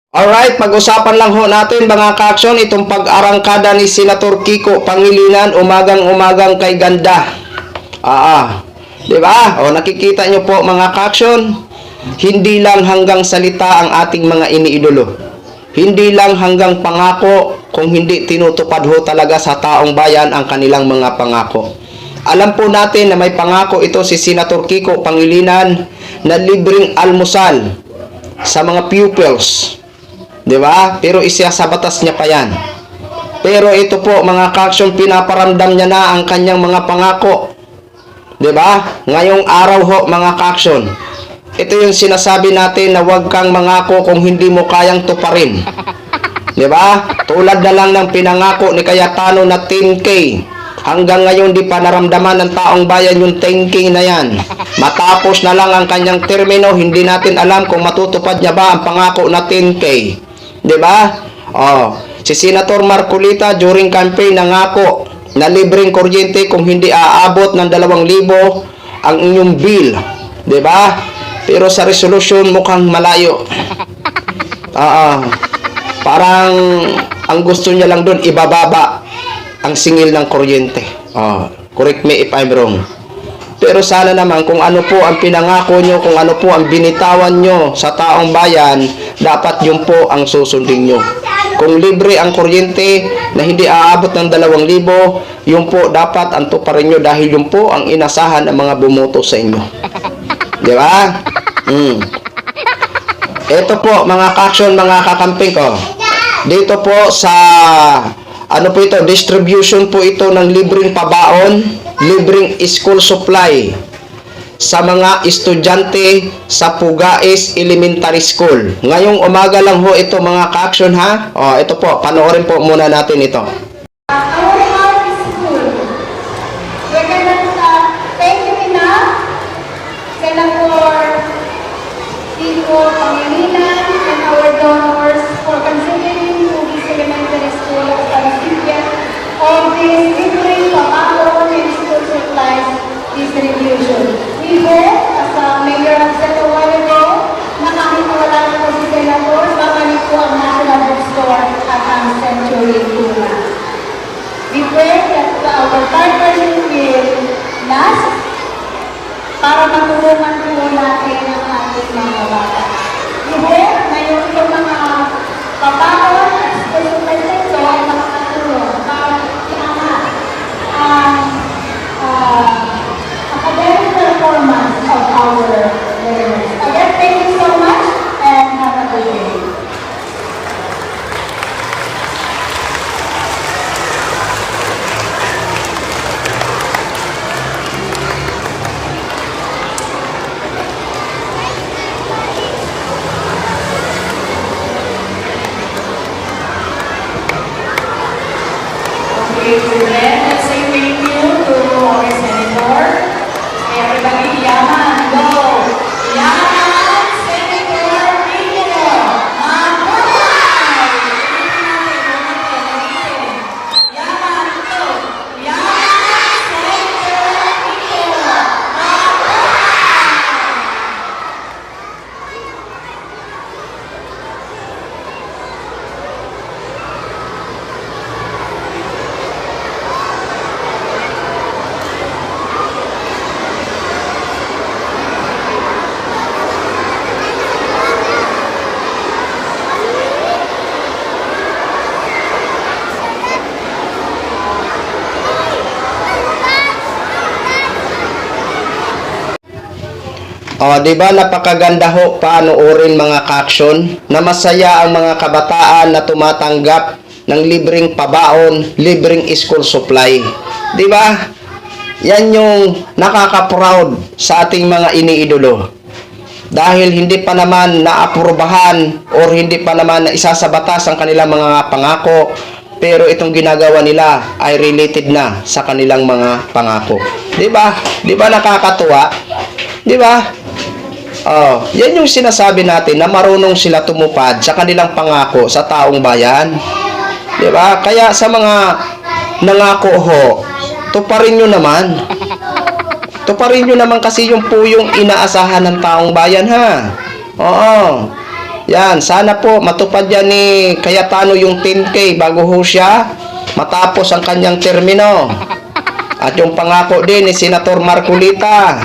Alright, pag-usapan lang ho natin mga ka-aksyon itong pag-arangkada ni Senator Kiko Pangilinan umagang-umagang kay ganda. Di ba? O nakikita nyo po mga ka-aksyon, hindi lang hanggang salita ang ating mga iniidolo. Hindi lang hanggang pangako kung hindi tinutupad ho talaga sa taong bayan ang kanilang mga pangako. Alam po natin na may pangako ito si Senator Kiko Pangilinan na libreng almusal sa mga pupils. Diba? Pero isa sa batas niya pa yan. Pero ito po mga ka-aksyon, pinaparamdam niya na ang kanyang mga pangako. Diba? Ngayong araw ho mga ka-aksyon, ito yung sinasabi natin na huwag kang mangako kung hindi mo kayang tuparin. Diba? Tulad na lang ng pinangako ni Cayetano na 10K. Hanggang ngayon di pa naramdaman ng taong bayan yung 10K na yan. Matapos na lang ang kanyang termino, hindi natin alam kung matutupad niya ba ang pangako na 10K. Diba? Si Senator Marcolita during campaign nangako na libreng kuryente kung hindi aabot ng 2,000 ang inyong bill. Diba? Pero sa resolution mukhang malayo. Parang ang gusto niya lang doon ibababa ang singil ng kuryente. Correct me if I'm wrong. Pero sana naman kung ano po ang pinangako nyo, kung ano po ang binitawan nyo sa taong bayan, dapat yun po ang susundin nyo. Kung libre ang kuryente na hindi aabot ng 2,000, yun po dapat ang tuparin nyo dahil yun po ang inasahan ng mga bumoto sa inyo. Di ba? Ito po mga ka-aksyon, mga kakamping ko. Dito po sa distribution po ito ng libreng pabaon, libreng school supply sa mga estudyante sa Pugais Elementary School. Ngayong umaga lang ho ito mga ka-aksyon ha. Ito po, panoorin po muna natin ito. Pangilinan and our donors for considering Pugais Elementary School as a recipient of this libreng pabaon and school supplies distribution. We hope, as Mayor has said a while ago, na kahit wala na po si Senator, babalik po ang National Bookstore at ang Century Tuna. We pray that our partnership will last para matulungan po natin ang ating mga bata. We hope na yung itong mga pabaon at school supplies ito ay makakatulong para iangat ang academic performance of our learners. Again, thank you so much and have a good day. Let's say thank you to our Senator. Everybody, yaman, go! Yaman, Senator Kiko! Mabuhay! Yaman, ito! Yaman, Senator Kiko! Mabuhay! Di ba napakaganda ho panoorin mga ka-aksyon na masaya ang mga kabataan na tumatanggap ng libreng pabaon, libreng school supply. Di ba? Yan yung nakaka-proud sa ating mga iniidolo. Dahil hindi pa naman naaprubahan or hindi pa naman na isa sa batas ang kanilang mga pangako, pero itong ginagawa nila ay related na sa kanilang mga pangako. Di ba? Di ba nakakatuwa? Di ba? Yan yung sinasabi natin na marunong sila tumupad sa kanilang pangako sa taong bayan. Diba? Kaya sa mga nangako ho, tuparin nyo naman. Tuparin nyo naman kasi yung po yung inaasahan ng taong bayan ha. Oo. Yan, sana po matupad yan ni Cayetano yung 10K bago ho siya matapos ang kanyang termino. At yung pangako din ni Senator Marcolita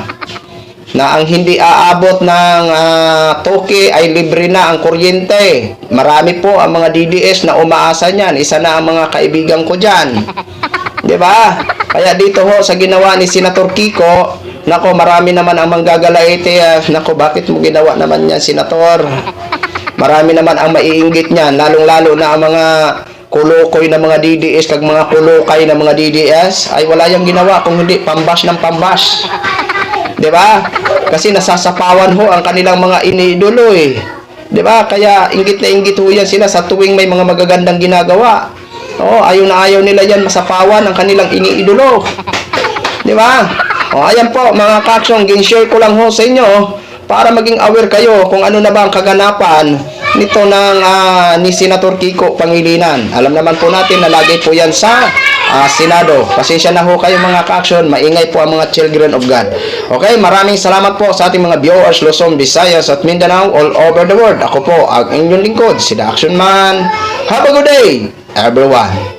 na ang hindi aabot ng toke ay libre na ang kuryente. Marami po ang mga DDS na umaasa niyan. Isa na ang mga kaibigan ko dyan. Di ba? Kaya dito ho sa ginawa ni Senator Kiko, nako marami naman ang manggagalaite. Nako, bakit mo ginawa naman yan, Senator? Marami naman ang maiinggit niyan, lalong-lalo na ang mga kulukoy na mga DDS kag mga kulukay na mga DDS ay wala yang ginawa kung hindi pambas ng pambas. 'Di ba? Kasi nasasapawan ho ang kanilang mga iniidolo eh. 'Di ba? Kaya inggit na inggit ho yan sila sa tuwing may mga magagandang ginagawa. Oo, ayaw na ayaw nila yan masapawan ang kanilang iniidolo. 'Di ba? O ayan po mga kaksong, gin-share ko lang ho sa inyo para maging aware kayo kung ano na ba ang kaganapan nito ng ni Senator Kiko Pangilinan. Alam naman po natin na lagi po yan sa Senado. Pasensya na ho kayo mga ka-action, maingay po ang mga children of God. Okay, maraming salamat po sa ating mga viewers Luzon, Visayas at Mindanao all over the world. Ako po ang inyong lingkod, si The Action Man. Have a good day, everyone.